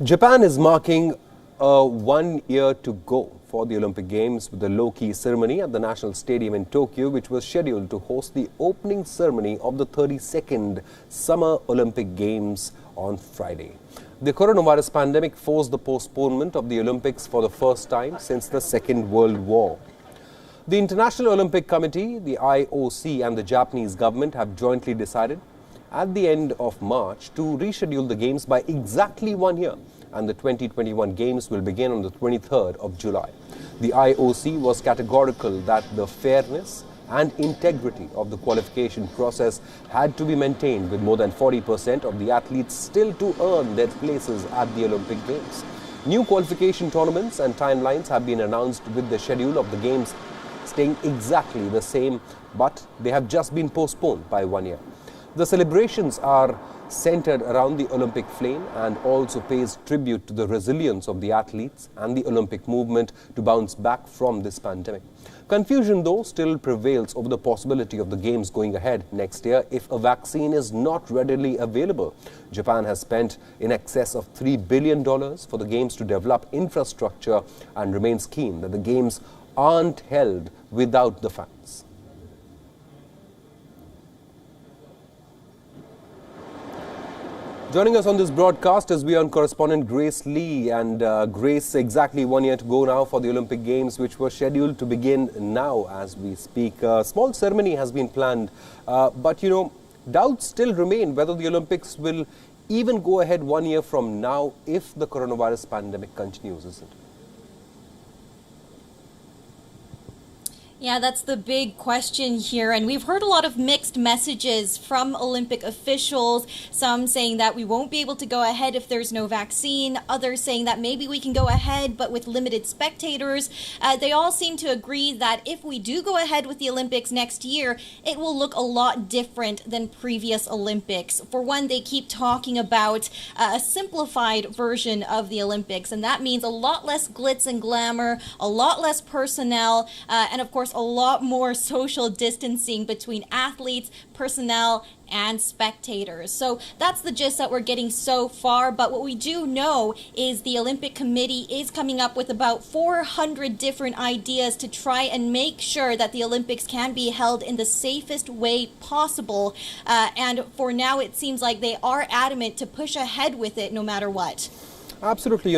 Japan is marking 1 year to go for the Olympic Games with the low-key ceremony at the National Stadium in Tokyo, which was scheduled to host the opening ceremony of the 32nd Summer Olympic Games on Friday. The coronavirus pandemic forced the postponement of the Olympics for the first time since the Second World War. The International Olympic Committee, the IOC, and the Japanese government have jointly decided at the end of March to reschedule the Games by exactly 1 year, and the 2021 Games will begin on the 23rd of July. The IOC was categorical that the fairness and integrity of the qualification process had to be maintained, with more than 40% of the athletes still to earn their places at the Olympic Games. New qualification tournaments and timelines have been announced, with the schedule of the Games staying exactly the same, but they have just been postponed by 1 year. The celebrations are centered around the Olympic flame and also pays tribute to the resilience of the athletes and the Olympic movement to bounce back from this pandemic. Confusion, though, still prevails over the possibility of the Games going ahead next year if a vaccine is not readily available. Japan has spent in excess of $3 billion for the Games to develop infrastructure and remains keen that the Games aren't held without the fans. Joining us on this broadcast is WION correspondent Grace Lee. And Grace, exactly 1 year to go now for the Olympic Games, which were scheduled to begin now as we speak. A small ceremony has been planned, but doubts still remain whether the Olympics will even go ahead 1 year from now if the coronavirus pandemic continues, isn't it? Yeah, that's the big question here. And we've heard a lot of mixed messages from Olympic officials, some saying that we won't be able to go ahead if there's no vaccine, others saying that maybe we can go ahead but with limited spectators. They all seem to agree that if we do go ahead with the Olympics next year, it will look a lot different than previous Olympics. For one, they keep talking about a simplified version of the Olympics, and that means a lot less glitz and glamour, a lot less personnel, and of course a lot more social distancing between athletes, personnel, and spectators. So that's the gist that we're getting so far. But what we do know is the Olympic Committee is coming up with about 400 different ideas to try and make sure that the Olympics can be held in the safest way possible. And for now, it seems like they are adamant to push ahead with it no matter what. Absolutely.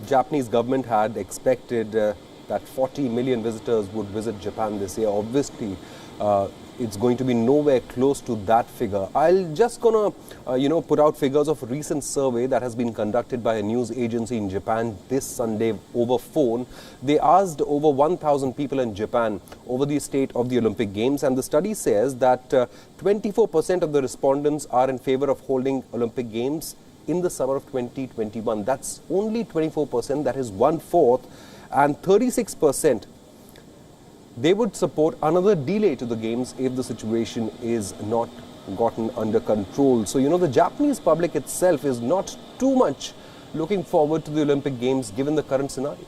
Japanese government had expected that 40 million visitors would visit Japan this year. Obviously, it's going to be nowhere close to that figure. I'll just gonna, put out figures of a recent survey that has been conducted by a news agency in Japan this Sunday over phone. They asked over 1,000 people in Japan over the state of the Olympic Games, and the study says that 24% of the respondents are in favor of holding Olympic Games in the summer of 2021. That's only 24%, that is 1/4. And 36%, they would support another delay to the Games if the situation is not gotten under control. So, the Japanese public itself is not too much looking forward to the Olympic Games given the current scenario.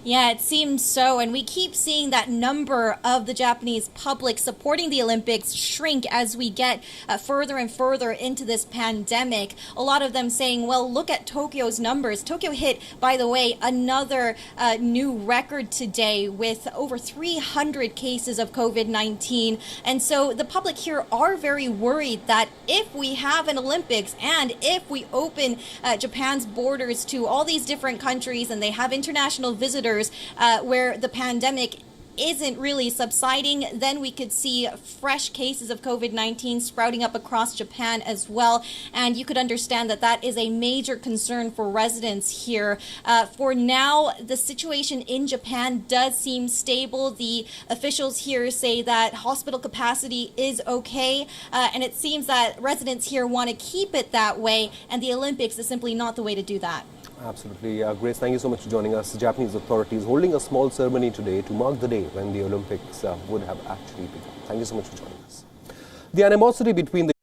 Yeah, it seems so. And we keep seeing that number of the Japanese public supporting the Olympics shrink as we get further and further into this pandemic. A lot of them saying, well, look at Tokyo's numbers. Tokyo hit, by the way, another new record today with over 300 cases of COVID-19. And so the public here are very worried that if we have an Olympics and if we open Japan's borders to all these different countries and they have international visitors, where the pandemic isn't really subsiding, then we could see fresh cases of COVID-19 sprouting up across Japan as well. And you could understand that that is a major concern for residents here. For now, the situation in Japan does seem stable. The officials here say that hospital capacity is okay, and it seems that residents here want to keep it that way, and the Olympics is simply not the way to do that. Absolutely. Grace, thank you so much for joining us. The Japanese authorities holding a small ceremony today to mark the day when the Olympics would have actually begun. Thank you so much for joining us. The animosity between the